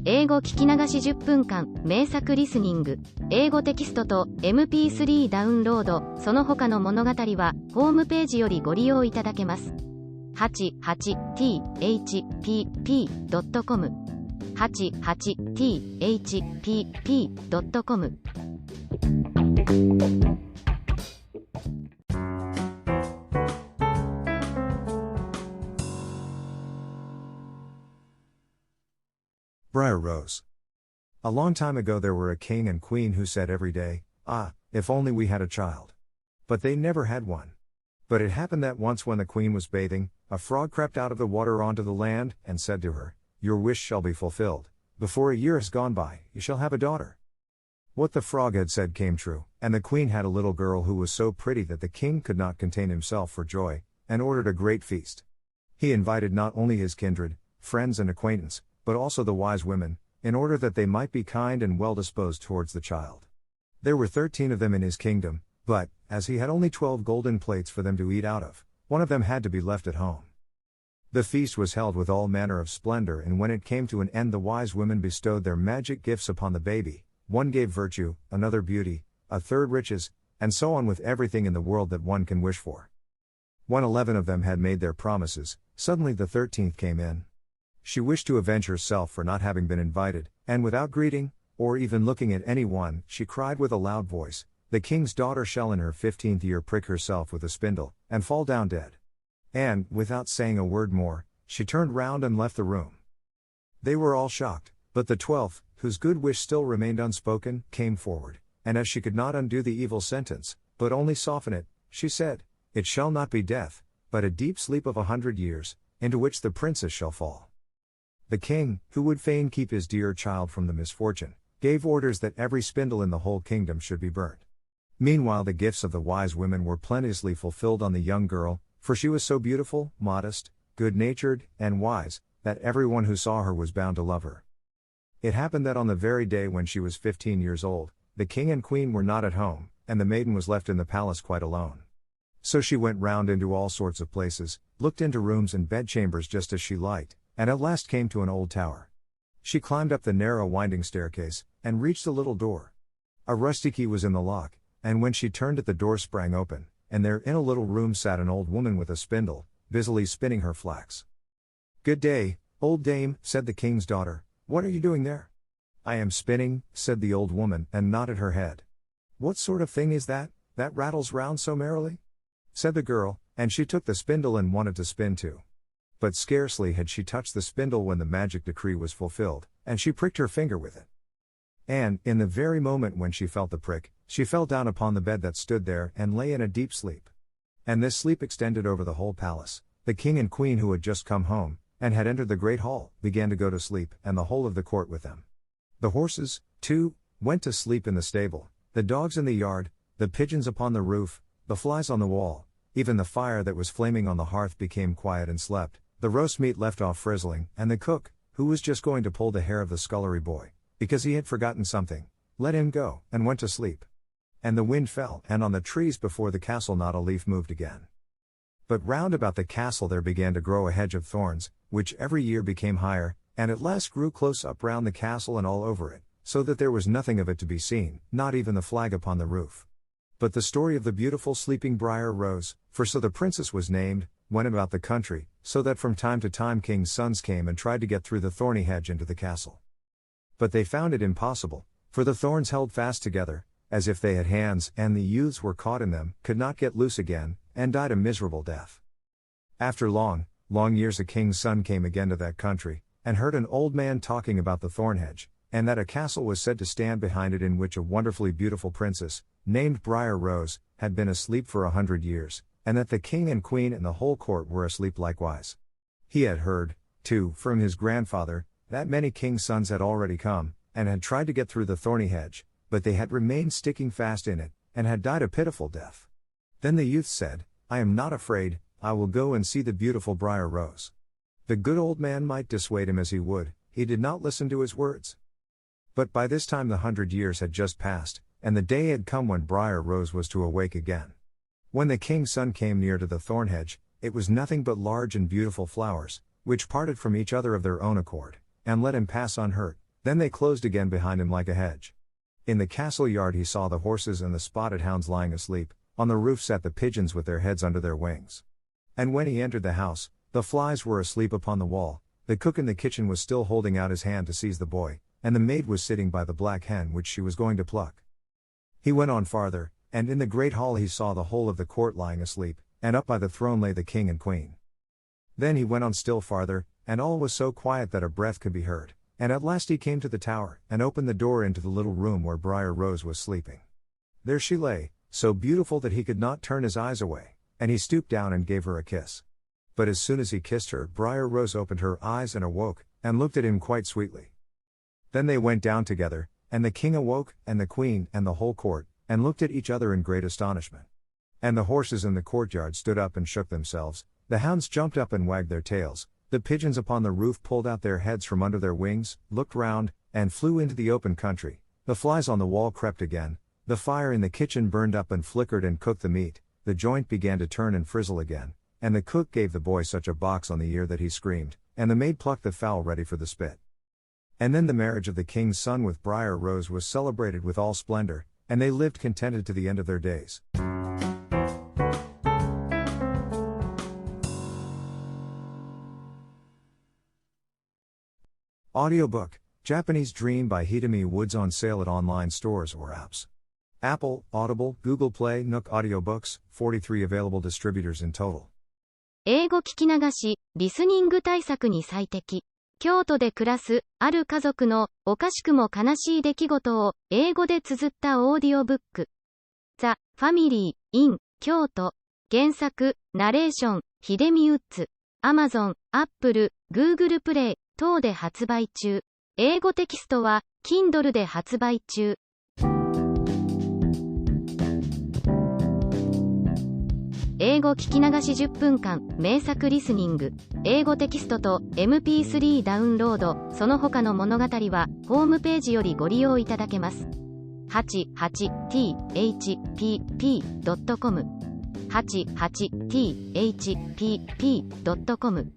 英語聞き流し10分間、名作リスニング、英語テキストと MP3 ダウンロード、その他の物語は、ホームページよりご利用いただけます。88thpp.com 88thpp.com Briar Rose. A long time ago there were a king and queen who said every day, "Ah, if only we had a child." But they never had one. But it happened that once when the queen was bathing, a frog crept out of the water onto the land, and said to her, "Your wish shall be fulfilled. Before a year has gone by, you shall have a daughter." What the frog had said came true, and the queen had a little girl who was so pretty that the king could not contain himself for joy, and ordered a great feast. He invited not only his kindred, friends and acquaintance, but also the wise women, in order that they might be kind and well disposed towards the child. There were 13 of them in his kingdom, but, as he had only 12 golden plates for them to eat out of, one of them had to be left at home. The feast was held with all manner of splendor, and when it came to an end the wise women bestowed their magic gifts upon the baby. One gave virtue, another beauty, a third riches, and so on with everything in the world that one can wish for. When 11 of them had made their promises, suddenly the 13th came in. She wished to avenge herself for not having been invited, and without greeting, or even looking at anyone, she cried with a loud voice, "The king's daughter shall in her 15th year prick herself with a spindle, and fall down dead." And, without saying a word more, she turned round and left the room. They were all shocked, but the 12th, whose good wish still remained unspoken, came forward, and as she could not undo the evil sentence, but only soften it, she said, "It shall not be death, but a deep sleep of 100 years, into which the princess shall fall." The king, who would fain keep his dear child from the misfortune, gave orders that every spindle in the whole kingdom should be burnt. Meanwhile the gifts of the wise women were plenteously fulfilled on the young girl, for she was so beautiful, modest, good-natured, and wise, that everyone who saw her was bound to love her. It happened that on the very day when she was 15 years old, the king and queen were not at home, and the maiden was left in the palace quite alone. So she went round into all sorts of places, looked into rooms and bedchambers just as she liked, and at last came to an old tower. She climbed up the narrow winding staircase, and reached a little door. A rusty key was in the lock, and when she turned it the door sprang open, and there in a little room sat an old woman with a spindle, busily spinning her flax. "Good day, old dame," said the king's daughter, "what are you doing there?" "I am spinning," said the old woman, and nodded her head. "What sort of thing is that rattles round so merrily?" said the girl, and she took the spindle and wanted to spin too. But scarcely had she touched the spindle when the magic decree was fulfilled, and she pricked her finger with it. And, in the very moment when she felt the prick, she fell down upon the bed that stood there, and lay in a deep sleep. And this sleep extended over the whole palace. The king and queen who had just come home, and had entered the great hall, began to go to sleep, and the whole of the court with them. The horses, too, went to sleep in the stable, the dogs in the yard, the pigeons upon the roof, the flies on the wall, even the fire that was flaming on the hearth became quiet and slept. The roast meat left off frizzling, and the cook, who was just going to pull the hair of the scullery boy, because he had forgotten something, let him go, and went to sleep. And the wind fell, and on the trees before the castle not a leaf moved again. But round about the castle there began to grow a hedge of thorns, which every year became higher, and at last grew close up round the castle and all over it, so that there was nothing of it to be seen, not even the flag upon the roof. But the story of the beautiful sleeping Briar Rose, for so the princess was named, went about the country, so that from time to time kings' sons came and tried to get through the thorny hedge into the castle. But they found it impossible, for the thorns held fast together, as if they had hands, and the youths were caught in them, could not get loose again, and died a miserable death. After long years a king's son came again to that country, and heard an old man talking about the thorn hedge, and that a castle was said to stand behind it in which a wonderfully beautiful princess, named Briar Rose, had been asleep for 100 years, and that the king and queen and the whole court were asleep likewise. He had heard, too, from his grandfather, that many kings' sons had already come, and had tried to get through the thorny hedge, but they had remained sticking fast in it, and had died a pitiful death. Then the youth said, "I am not afraid, I will go and see the beautiful Briar Rose." The good old man might dissuade him as he would, he did not listen to his words. But by this time the 100 years had just passed, and the day had come when Briar Rose was to awake again. When the king's son came near to the thorn hedge, it was nothing but large and beautiful flowers, which parted from each other of their own accord, and let him pass unhurt. Then they closed again behind him like a hedge. In the castle yard he saw the horses and the spotted hounds lying asleep, on the roof sat the pigeons with their heads under their wings. And when he entered the house, the flies were asleep upon the wall, the cook in the kitchen was still holding out his hand to seize the boy, and the maid was sitting by the black hen which she was going to pluck. He went on farther, and in the great hall he saw the whole of the court lying asleep, and up by the throne lay the king and queen. Then he went on still farther, and all was so quiet that a breath could be heard, and at last he came to the tower, and opened the door into the little room where Briar Rose was sleeping. There she lay, so beautiful that he could not turn his eyes away, and he stooped down and gave her a kiss. But as soon as he kissed her, Briar Rose opened her eyes and awoke, and looked at him quite sweetly. Then they went down together, and the king awoke, and the queen, and the whole court, and looked at each other in great astonishment. And the horses in the courtyard stood up and shook themselves, the hounds jumped up and wagged their tails, the pigeons upon the roof pulled out their heads from under their wings, looked round, and flew into the open country, the flies on the wall crept again, the fire in the kitchen burned up and flickered and cooked the meat, the joint began to turn and frizzle again, and the cook gave the boy such a box on the ear that he screamed, and the maid plucked the fowl ready for the spit. And then the marriage of the king's son with Briar Rose was celebrated with all splendor, and they lived contented to the end of their days. Audiobook, Japanese Dream by Hitomi Woods on sale at online stores or apps. Apple, Audible, Google Play, Nook Audiobooks, 43 available distributors in total. 英語聞き流し、リスニング対策に最適。京都で暮らす、ある家族の、おかしくも悲しい出来事を、英語で綴ったオーディオブック。The Family in 京都。原作、ナレーション、秀見ウッズ。Amazon、Apple、Google Play 等で発売中。英語テキストは、Kindle で発売中。英語聞き流し10分間、名作リスニング。英語テキストと MP3 ダウンロード、その他の物語は、ホームページよりご利用いただけます。88thpp.com 88thpp.com